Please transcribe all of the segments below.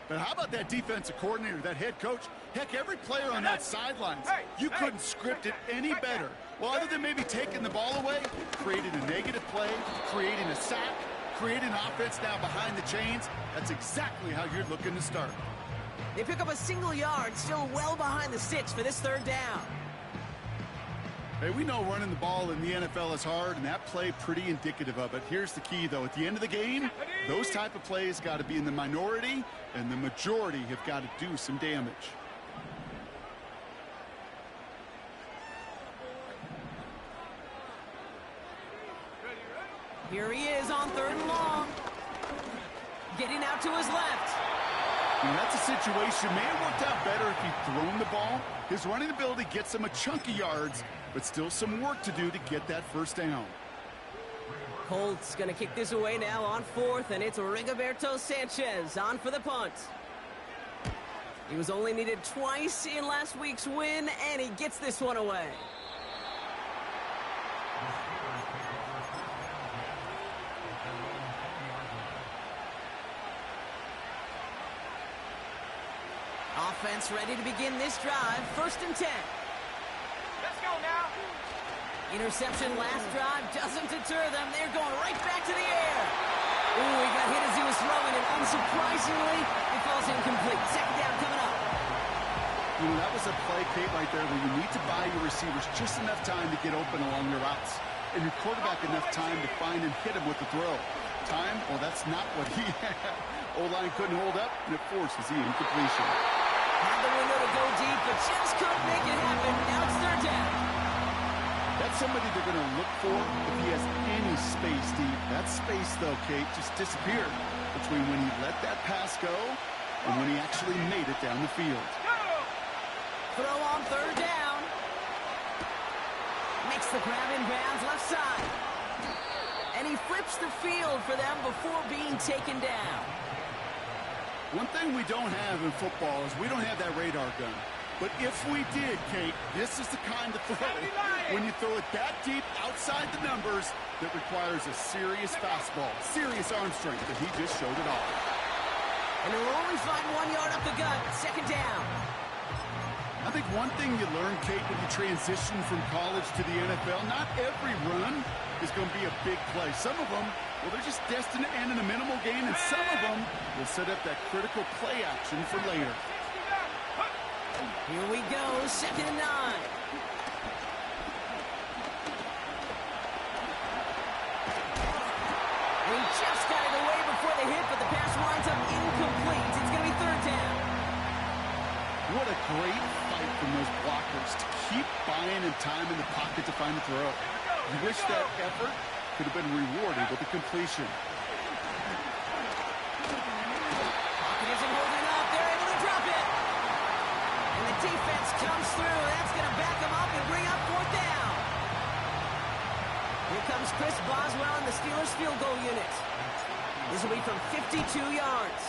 But how about that defensive coordinator, that head coach? Heck, every player on that sidelines, you couldn't script it any better. Well, other than maybe taking the ball away, creating a negative play, creating a sack, creating offense now behind the chains. That's exactly how you're looking to start. They pick up a single yard, still well behind the sticks for this third down. Hey, we know running the ball in the NFL is hard, and that play pretty indicative of it. Here's the key, though. At the end of the game, those type of plays got to be in the minority, and the majority have got to do some damage. Here he is on 3rd and long. Getting out to his left. And that's a situation, may have worked out better if he'd thrown the ball. His running ability gets him a chunk of yards, but still some work to do to get that first down. Colts going to kick this away now on 4th, and it's Rigoberto Sanchez on for the punt. He was only needed twice in last week's win, and he gets this one away. Offense ready to begin this drive. 1st and 10. Let's go now. Interception last drive doesn't deter them. They're going right back to the air. Ooh, he got hit as he was throwing, and unsurprisingly, it falls incomplete. 2nd down coming up. You know, that was a play, Kate, right there where you need to buy your receivers just enough time to get open along their routes. And your quarterback enough time to find and hit him with the throw. Time? Well, that's not what he had. O-line couldn't hold up, and it forces the incompletion. Had the window to go deep, but just couldn't make it happen. Now it's 3rd down. That's somebody they're going to look for if he has any space deep. That space, though, Kate, just disappeared between when he let that pass go and when he actually made it down the field. Throw on 3rd down. Makes the grab in bounds left side. And he flips the field for them before being taken down. One thing we don't have in football is we don't have that radar gun. But if we did, Kate, this is the kind of throw, when you throw it that deep outside the numbers, that requires a serious fastball, serious arm strength, that he just showed it off. And he'll only find 1 yard up the gut. 2nd down. I think one thing you learn, Kate, when you transition from college to the NFL, not every run is going to be a big play. Some of them, well, they're just destined to end in a minimal gain, and some of them will set up that critical play action for later. Here we go, 2nd and 9. He just got it away before the hit, but the pass winds up incomplete. It's going to be 3rd down. What a great fight from those blockers to keep buying and time in the pocket to find the throw. You wish that effort could have been rewarded with a completion. Pocket isn't holding up. They're able to drop it. And the defense comes through. That's going to back them up and bring up 4th down. Here comes Chris Boswell and the Steelers field goal unit. This will be from 52 yards.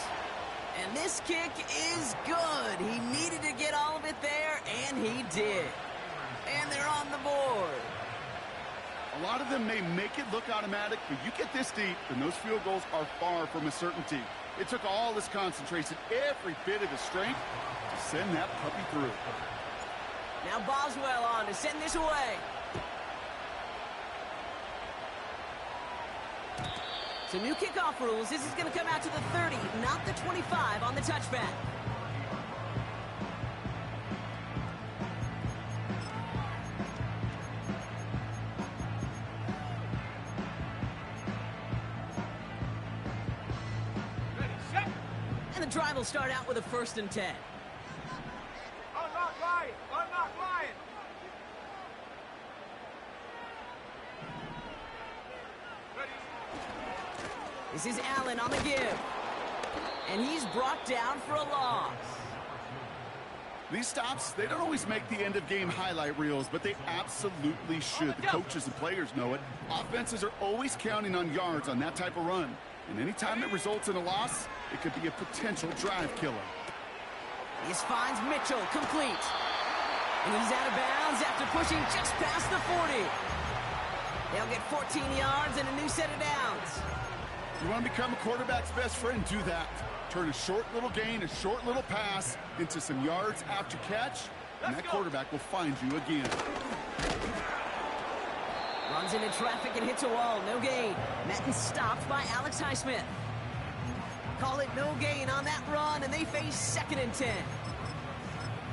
And this kick is good. He needed to get all of it there, and he did. And they're on the board. A lot of them may make it look automatic, but you get this deep, and those field goals are far from a certainty. It took all his concentration, every bit of his strength, to send that puppy through. Now Boswell on to send this away. So new kickoff rules. This is going to come out to the 30, not the 25 on the touchback. And the drive will start out with a 1st and 10. Unlock Lion! Unlock Lion! This is Allen on the give. And he's brought down for a loss. These stops, they don't always make the end-of-game highlight reels, but they absolutely should. The coaches and players know it. Offenses are always counting on yards on that type of run. And anytime it results in a loss, it could be a potential drive killer. This finds Mitchell complete. And he's out of bounds after pushing just past the 40. They'll get 14 yards and a new set of downs. You want to become a quarterback's best friend, do that. Turn a short little gain, a short little pass into some yards after catch, and that quarterback will find you again. Runs into traffic and hits a wall. No gain. Met and stopped by Alex Highsmith. Call it no gain on that run, and they face 2nd and 10.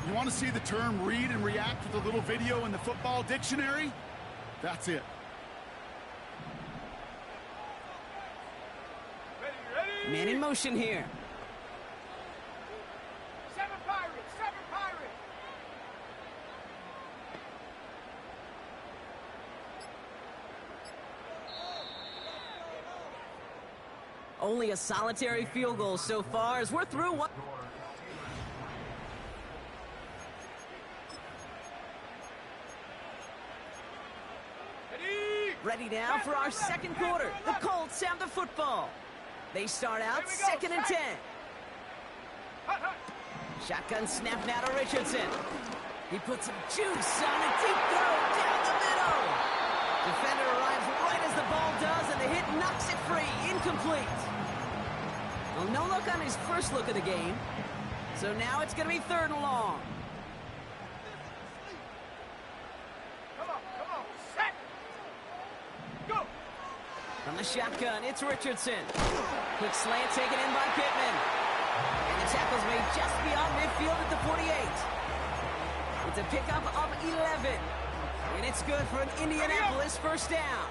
You want to see the term read and react with a little video in the football dictionary? That's it. Ready. Man in motion here. 7 Pirates, 7 Pirates. Only a solitary field goal so far as we're through one. Ready now for our 2nd quarter. The Colts have the football. They start out 2nd and 10. Shotgun snap now to Richardson. He puts some juice on a deep throw down the middle. Defender arrives right as the ball does, and the hit knocks it free. Incomplete. Well, no look on his first look of the game. So now it's going to be 3rd and long. Come on, set. Go. From the shotgun, it's Richardson. Quick slant taken in by Pittman. And the tackle's made just beyond midfield at the 48. It's a pickup of 11. And it's good for an Indianapolis 1st down.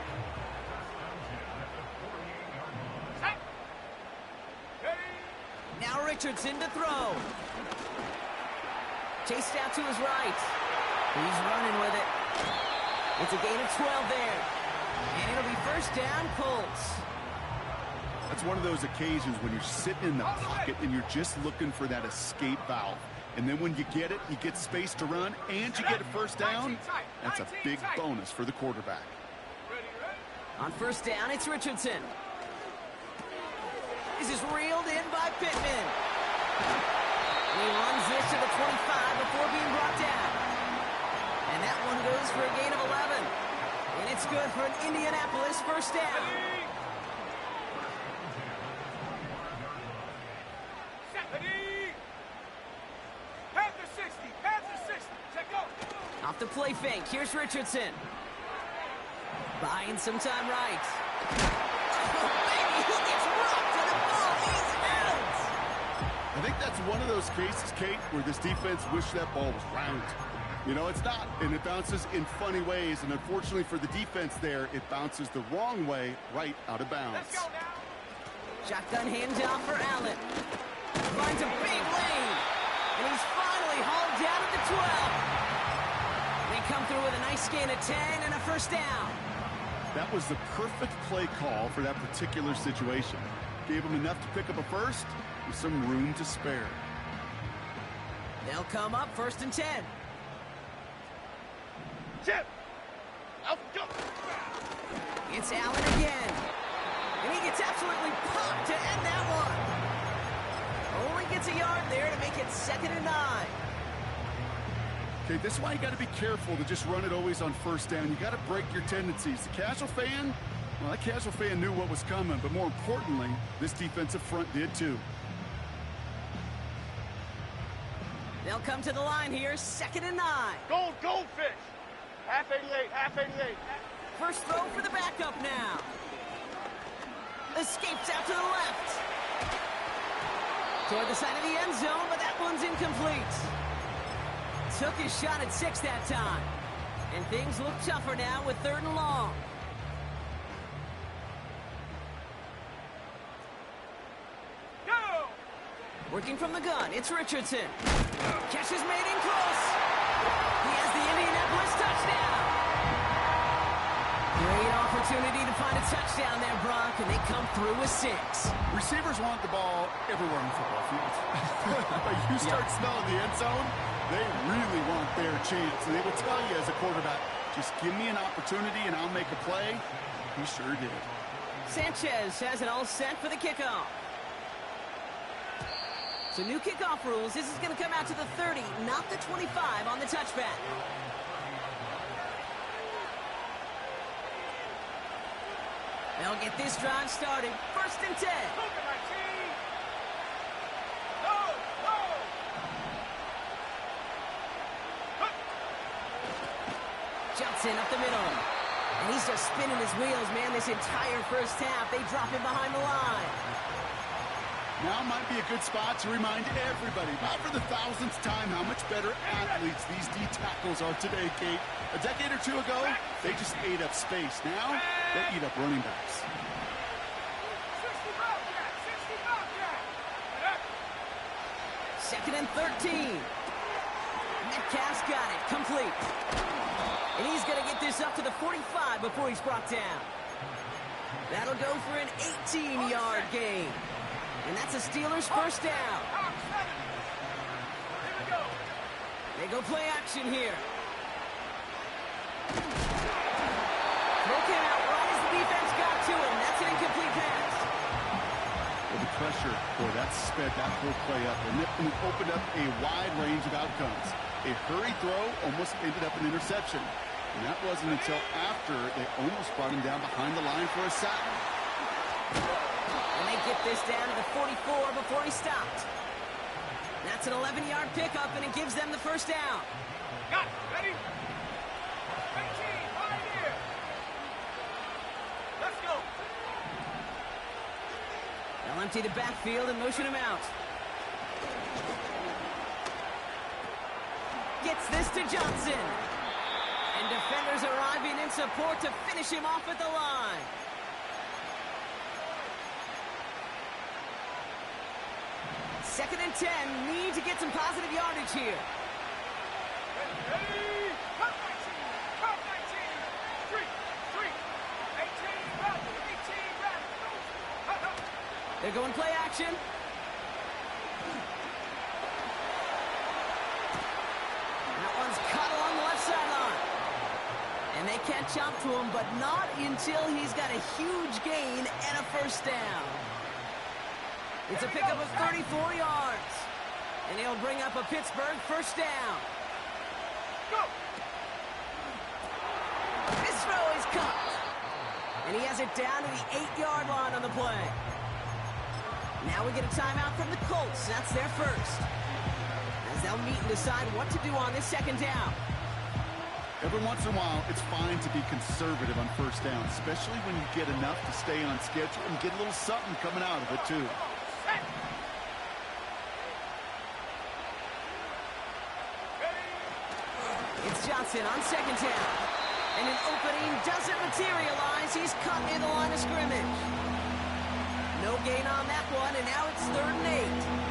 Set. Ready. Now Richardson to throw. Chased out to his right. He's running with it. It's a gain of 12 there. And it'll be 1st down, Colts. That's one of those occasions when you're sitting in the pocket and you're just looking for that escape valve. And then when you get it, you get space to run, and you get a 1st down. That's a big bonus for the quarterback. Ready. On 1st down, it's Richardson. This is reeled in by Pittman. He runs this to the 25 before being brought down. And that one goes for a gain of 11. And it's good for an Indianapolis 1st down. Ready. Panther 60. Check go. Off the play fake, here's Richardson. Buying some time right. Oh, baby, he gets rocked and the ball is out. I think that's one of those cases, Kate, where this defense wished that ball was round. You know, it's not, and it bounces in funny ways, and unfortunately for the defense there, it bounces the wrong way right out of bounds. Let's go now. Shotgun handoff for Allen. Finds a big lane. And he's finally hauled down at the 12. They come through with a nice gain of 10 and a 1st down. That was the perfect play call for that particular situation. Gave him enough to pick up a 1st with some room to spare. They'll come up 1st and 10. Chip. Out go. It's Allen again. And he gets absolutely popped to end that one. Only gets a yard there to make it 2nd and 9. Okay, this is why you got to be careful to just run it always on 1st down. You got to break your tendencies. The casual fan, well, that casual fan knew what was coming, but more importantly, this defensive front did too. They'll come to the line here, 2nd and 9. Goldfish. Half 88. First throw for the backup now. Escapes out to the left. Toward the side of the end zone, but that one's incomplete. Took his shot at 6 that time. And things look tougher now with 3rd and long. Go. Working from the gun, it's Richardson. Catch is made in close. He has the Indianapolis touchdown. Great opportunity to find a touchdown there, Brock, and they come through with 6. Receivers want the ball everywhere on the football field. But you start smelling the end zone, they really want their chance. And they will tell you as a quarterback, just give me an opportunity and I'll make a play. He sure did. Sanchez has it all set for the kickoff. So new kickoff rules. This is going to come out to the 30, not the 25 on the touchback. They'll get this drive started. 1st and 10. Johnson up the middle. And he's just spinning his wheels, man, this entire first half. They drop him behind the line. Now might be a good spot to remind everybody, not for the thousandth time, how much better athletes these D tackles are today, Kate. A decade or two ago, they just ate up space. Now, they eat up running backs. 2nd and 13. Metcalf's got it, complete. And he's going to get this up to the 45 before he's brought down. That'll go for an 18-yard gain. And that's a Steelers first down. They go play action here. Broke out right as the defense got to him. That's an incomplete pass. Well, the pressure, boy, that sped that whole play up. And it opened up a wide range of outcomes. A hurried throw almost ended up an interception. And that wasn't until after they almost brought him down behind the line for a sack. And they get this down to the 44 before he stopped. That's an 11-yard pickup, and it gives them the first down. Got it. Ready? 18, right here. Let's go. They'll empty the backfield and motion him out. Gets this to Johnson. And defenders arriving in support to finish him off at the line. Second and 10, need to get some positive yardage here. Ready? Cut 19. Cut 19. 3. 18 back. 18 back. They're going play action. That one's cut along the left sideline. And they catch up to him, but not until he's got a huge gain and a first down. It's a pickup of 34 yards. And he'll bring up a Pittsburgh first down. Go. This throw is caught. And he has it down to the 8-yard line on the play. Now we get a timeout from the Colts. That's their first. As they'll meet and decide what to do on this second down. Every once in a while, it's fine to be conservative on first down, especially when you get enough to stay on schedule and get a little something coming out of it, too. It's Johnson on second down. And an opening doesn't materialize. He's cut near the line of scrimmage. No gain on that one, and now it's 3rd and 8.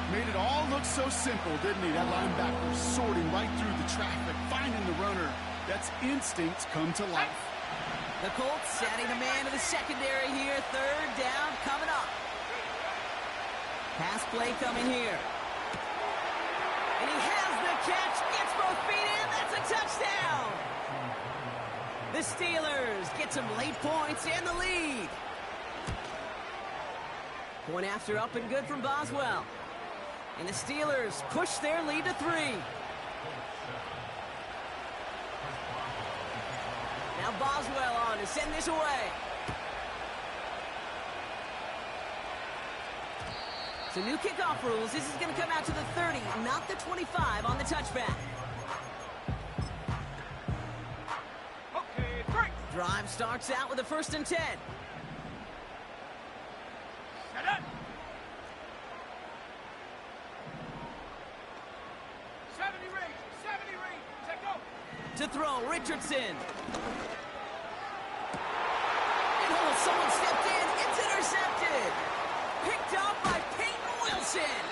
Made it all look so simple, didn't he? That linebacker sorting right through the traffic, finding the runner. That's instincts come to life. The Colts adding a man to the secondary here. 3rd down coming up. Pass play coming here. And he has the catch. Gets both feet in. That's a touchdown. The Steelers get some late points and the lead. Point after up and good from Boswell. And the Steelers push their lead to 3. Now Boswell on to send this away. So new kickoff rules. This is going to come out to the 30, not the 25 on the touchback. Okay, 3. Drive starts out with a 1st and 10. Set up. 70 range. Take go. To throw, Richardson. And someone stepped in. It's intercepted. Picked up by Peyton Wilson.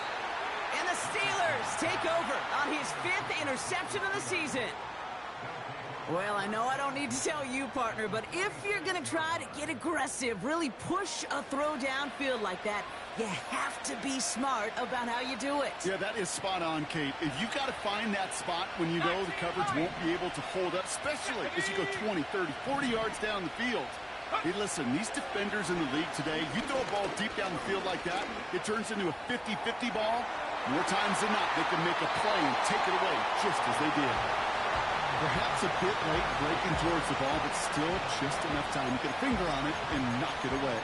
And the Steelers take over on his 5th interception of the season. Well, I know I don't need to tell you, partner, but if you're going to try to get aggressive, really push a throw downfield like that, you have to be smart about how you do it. Yeah, that is spot on, Kate. If you've got to find that spot when you know the coverage won't be able to hold up, especially as you go 20, 30, 40 yards down the field. Hey, listen, these defenders in the league today, you throw a ball deep down the field like that, it turns into a 50-50 ball. More times than not, they can make a play and take it away just as they did. Perhaps a bit late breaking towards the ball, but still just enough time to get a finger on it and knock it away.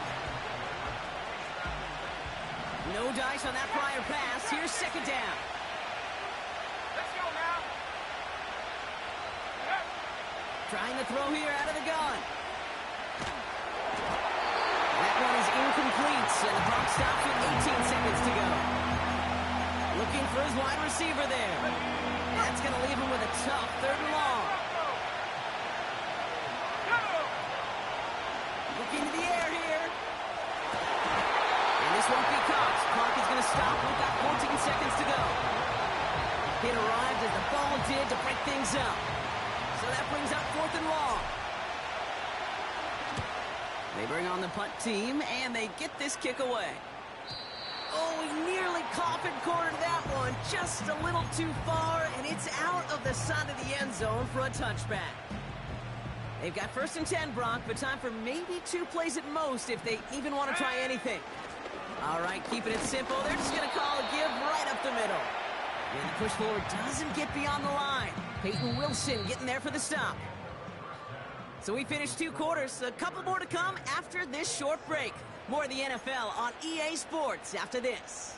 No dice on that prior pass. Here's 2nd down. Let's go now. Trying to throw here out of the gun. That one is incomplete, and the clock stops with 18 seconds to go. Looking for his wide receiver there. That's going to leave him with a tough 3rd and long. Looking to the air here. And this won't be caught. Clock is going to stop. We've got 14 seconds to go. It arrived as the ball did to break things up. So that brings up 4th and long. They bring on the punt team, and they get this kick away. Oh, he nearly coffin cornered that one. Just a little too far, and it's out of the side of the end zone for a touchback. They've got 1st and 10, Brock, but time for maybe 2 plays at most if they even want to try anything. All right, keeping it simple. They're just going to call a give right up the middle. And the push forward doesn't get beyond the line. Peyton Wilson getting there for the stop. So we finished 2 quarters. A couple more to come after this short break. More of the NFL on EA Sports after this.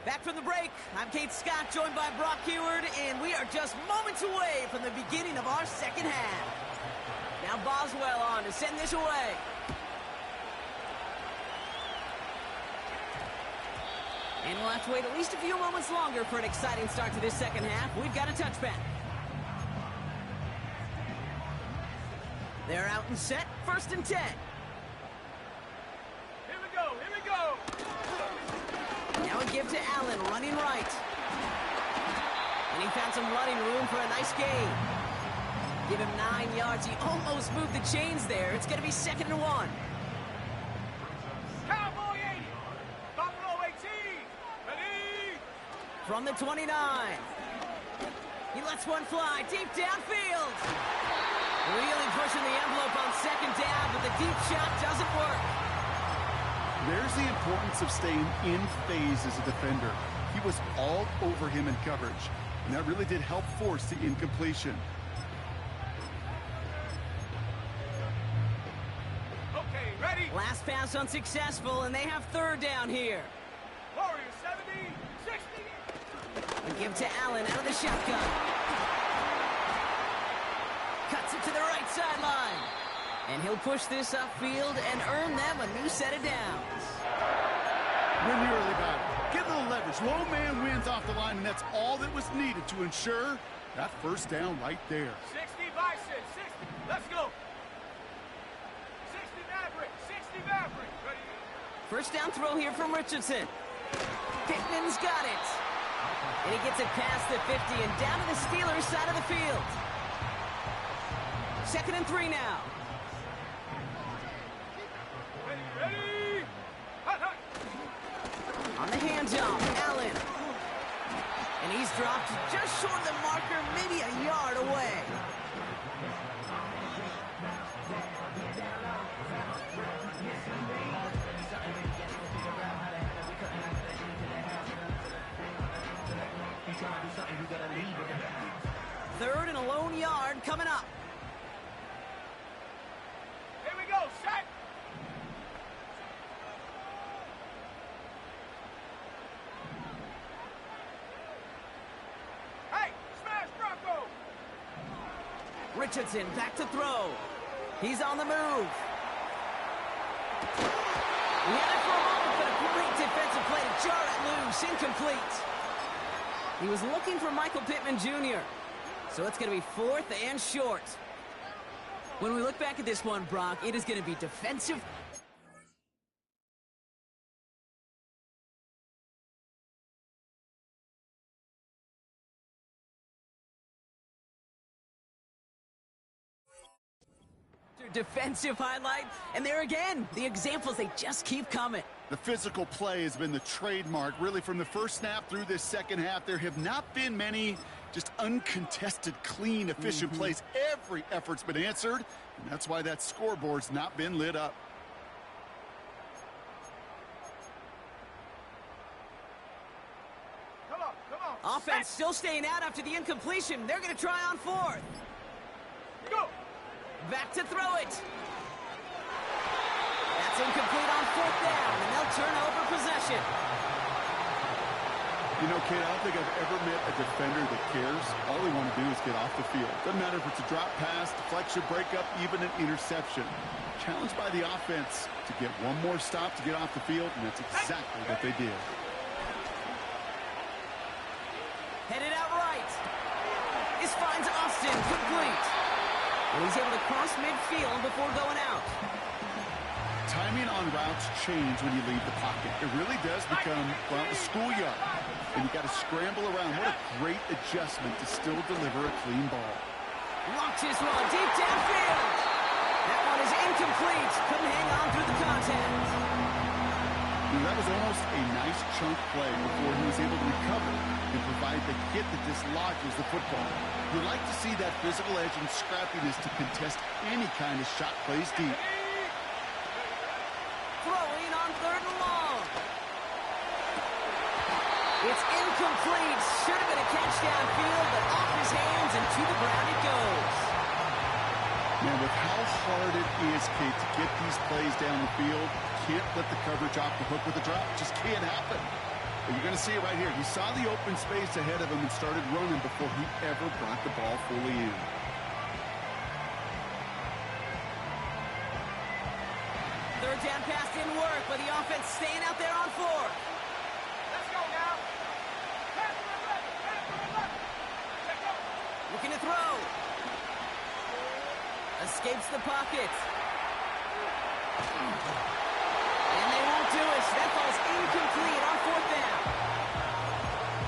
Back from the break, I'm Kate Scott, joined by Brock Huard, and we are just moments away from the beginning of our second half. Now Boswell on to send this away. And we'll have to wait at least a few moments longer for an exciting start to this second half. We've got a touchback. They're out and set, 1st and 10. Here we go, here we go. Now a give to Allen, running right. And he found some running room for a nice gain. Give him 9 yards. He almost moved the chains there. It's going to be 2nd and 1. Cowboy 80. Buffalo 18. Ready? From the 29. He lets one fly deep downfield. Really pushing the envelope on 2nd down, but the deep shot doesn't work. There's the importance of staying in phase as a defender. He was all over him in coverage, and that really did help force the incompletion. Okay, ready? Last pass unsuccessful, and they have 3rd down here. Warriors 70, 60. A give to Allen out of the shotgun. Cuts it to the right sideline. And he'll push this upfield and earn them a new set of downs. Win the early battle. Get a little leverage. Low man wins off the line, and that's all that was needed to ensure that 1st down right there. 60 Bison, 60. Let's go. 60 Maverick, 60 Maverick. Ready? 1st down throw here from Richardson. Pittman's got it. And he gets it past the 50 and down to the Steelers' side of the field. 2nd and 3 now. Ready? Hut, hut. On the handoff, Allen. And he's dropped just short of the marker, maybe a yard away. Third and a lone yard coming up. Here we go, set. Hey, smash Bronco. Richardson back to throw. He's on the move. He had it for a moment, but a great defensive play to jar it loose. Incomplete. He was looking for Michael Pittman Jr., so it's going to be 4th and short. When we look back at this one, Brock, it is going to be defensive. Defensive highlight, and there again, the examples, they just keep coming. The physical play has been the trademark, really, from the 1st snap through this 2nd half. There have not been many just uncontested, clean, efficient plays. Every effort's been answered, and that's why that scoreboard's not been lit up. Come on, come on. Offense Set. still staying out after the incompletion. They're going to try on 4th. Go. Back to throw it. That's incomplete on 4th down, and they'll turn over possession. You know, Kate, I don't think I've ever met a defender that cares. All they want to do is get off the field. Doesn't matter if it's a drop pass, deflection, breakup, even an interception. Challenged by the offense to get one more stop to get off the field, and that's exactly what they did. Headed out right. This finds Austin complete. And he's able to cross midfield before going out. Timing on routes change when you leave the pocket. It really does become, well, a schoolyard. And you got to scramble around. What a great adjustment to still deliver a clean ball. Launches his one deep downfield. That one is incomplete. Couldn't hang on through the contact. That was almost a nice chunk play before he was able to recover and provide the hit that dislodges the football. You like to see that physical edge and scrappiness to contest any kind of shot plays deep. Throwing on 3rd and long. It's incomplete. Should have been a catch downfield, but off his hands and to the ground it goes. Man, with how hard it is, Kate, to get these plays down the field, can't let the coverage off the hook with a drop. Just can't happen. But you're going to see it right here. He saw the open space ahead of him and started running before he ever brought the ball fully in. Third down pass didn't work, but the offense staying out there on 4th. Let's go now. Pass to the left. Pass to the left. Let's go. Looking to throw. Escapes the pocket. And they won't do it. That ball's incomplete on 4th down.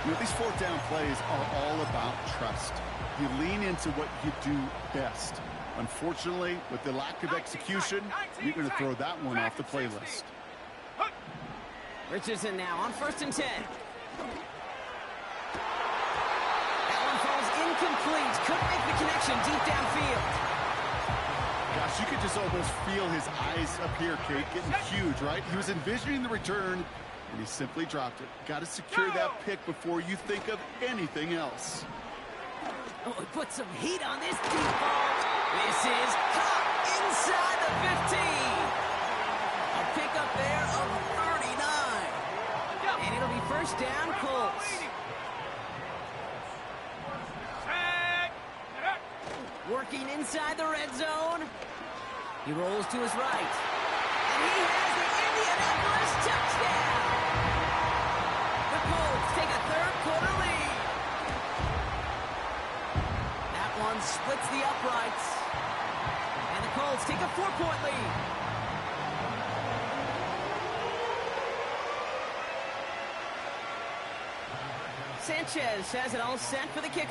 You know, these 4th down plays are all about trust. You lean into what you do best. Unfortunately, with the lack of execution, you're going to throw that one off the playlist. Richardson now on 1st and 10. That one falls incomplete. Couldn't make the connection deep downfield. Gosh, you could just almost feel his eyes up here, Kate, getting huge, right? He was envisioning the return, and he simply dropped it. Got to secure that pick before you think of anything else. Oh, he put some heat on this deep ball. This is caught inside the 15. A pickup there of 39. And it'll be 1st down, Colts. Working inside the red zone. He rolls to his right. And he has the Indianapolis touchdown. The Colts take a 3rd quarter lead. That one splits the uprights. And the Colts take a 4-point lead. Sanchez has it all set for the kickoff.